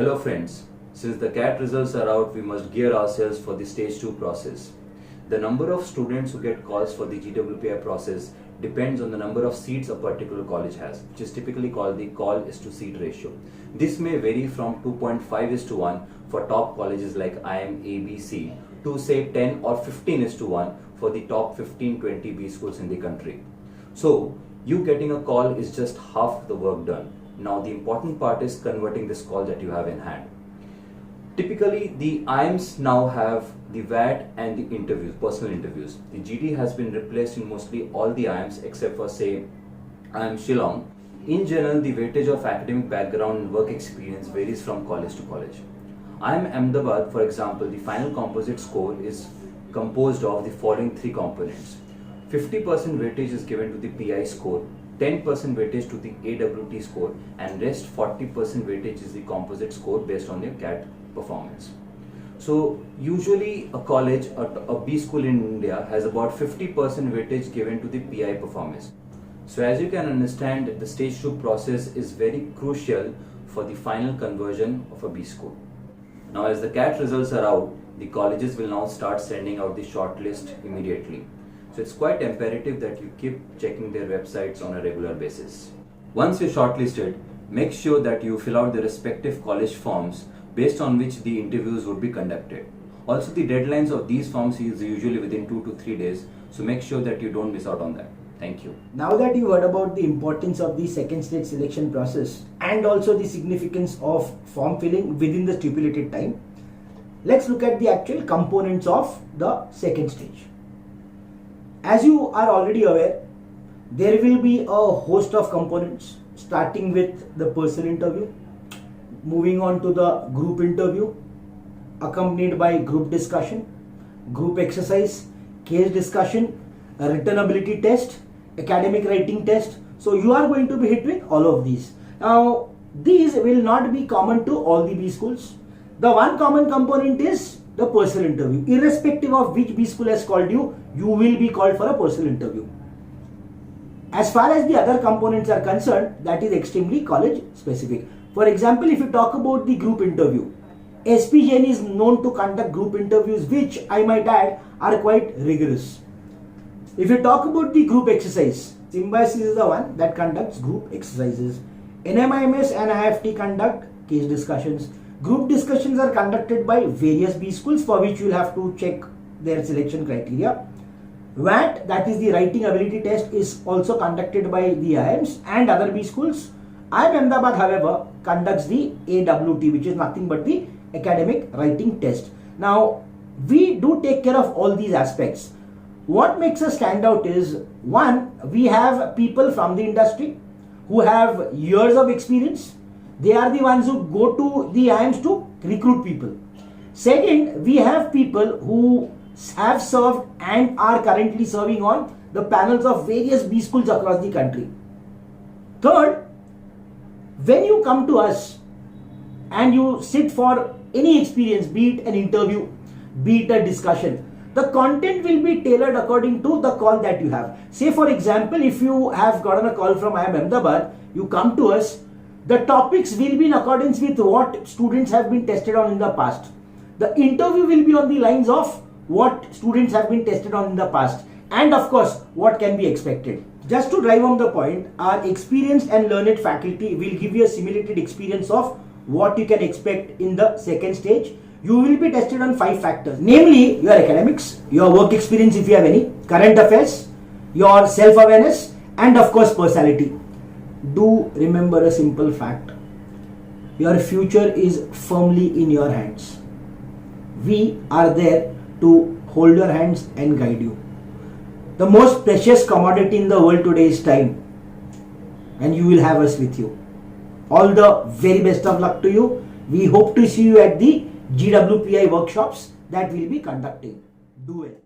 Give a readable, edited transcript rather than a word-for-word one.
Hello friends, since the CAT results are out, we must gear ourselves for the stage 2 process. The number of students who get calls for the GDPI process depends on the number of seats a particular college has, which is typically called the call is to seat ratio. This may vary from 2.5:1 for top colleges like I.M.E, B, C to say 10 or 15:1 for the top 15-20 B schools in the country. So you getting a call is just half the work done. Now the important part is converting this call that you have in hand. Typically the I.M.Es now have the VAT and the interviews, personal interviews. The GD has been replaced in mostly all the I.M.es except for say I.M. Shillong. In general, the weightage of academic background and work experience varies from college to college. I.M. Ahmedabad, for example, the final composite score is composed of the following three components. 50% weightage is given to the PI score, 10% weightage to the AWT score, and rest 40% weightage is the composite score based on your CAT performance. So usually a college, a B school in India has about 50% weightage given to the PI performance. So as you can understand, the stage 2 process is very crucial for the final conversion of a B school. Now as the CAT results are out, the colleges will now start sending out the shortlist immediately. So it's quite imperative that you keep checking their websites on a regular basis. Once you're shortlisted, make sure that you fill out the respective college forms based on which the interviews would be conducted. Also, the deadlines of these forms is usually within 2 to 3 days, so make sure that you don't miss out on that. Thank you. Now that you heard about the importance of the second stage selection process and also the significance of form filling within the stipulated time, let's look at the actual components of the second stage. As you are already aware, there will be a host of components starting with the personal interview, moving on to the group interview, accompanied by group discussion, group exercise, case discussion, a written ability test, academic writing test. So you are going to be hit with all of these. Now these will not be common to all the B schools. The one common component is the personal interview. Irrespective of which B school has called you, you will be called for a personal interview. As far as the other components are concerned, that is extremely college specific. For example, if you talk about the group interview, SP Jain is known to conduct group interviews, which I might add are quite rigorous. If you talk about the group exercise, Symbiosis is the one that conducts group exercises. NMIMS and IFT conduct case discussions. Group discussions are conducted by various B schools, for which you will have to check their selection criteria. VAT, that is the writing ability test, is also conducted by the I.M.s and other B schools. I.M. Ahmedabad, however, conducts the AWT, which is nothing but the academic writing test. Now, we do take care of all these aspects. What makes us stand out is, one, we have people from the industry who have years of experience. They are the ones who go to the I.M.s to recruit people. Second, we have people who have served and are currently serving on the panels of various B schools across the country. Third, when you come to us and you sit for any experience, be it an interview, be it a discussion, the content will be tailored according to the call that you have. Say for example, if you have gotten a call from I.M. Ahmedabad, you come to us, the topics will be in accordance with what students have been tested on in the past. The interview will be on the lines of what students have been tested on in the past, and of course what can be expected. Just to drive home the point, our experienced and learned faculty will give you a simulated experience of what you can expect in the second stage. You will be tested on 5 factors, namely your academics, your work experience if you have any, current affairs, your self-awareness, and of course personality. Do remember a simple fact: your future is firmly in your hands. We are there to hold your hands and guide you. The most precious commodity in the world today is time, and you will have us with you. All the very best of luck to you. We hope to see you at the GWPI workshops that we'll be conducting. Do it.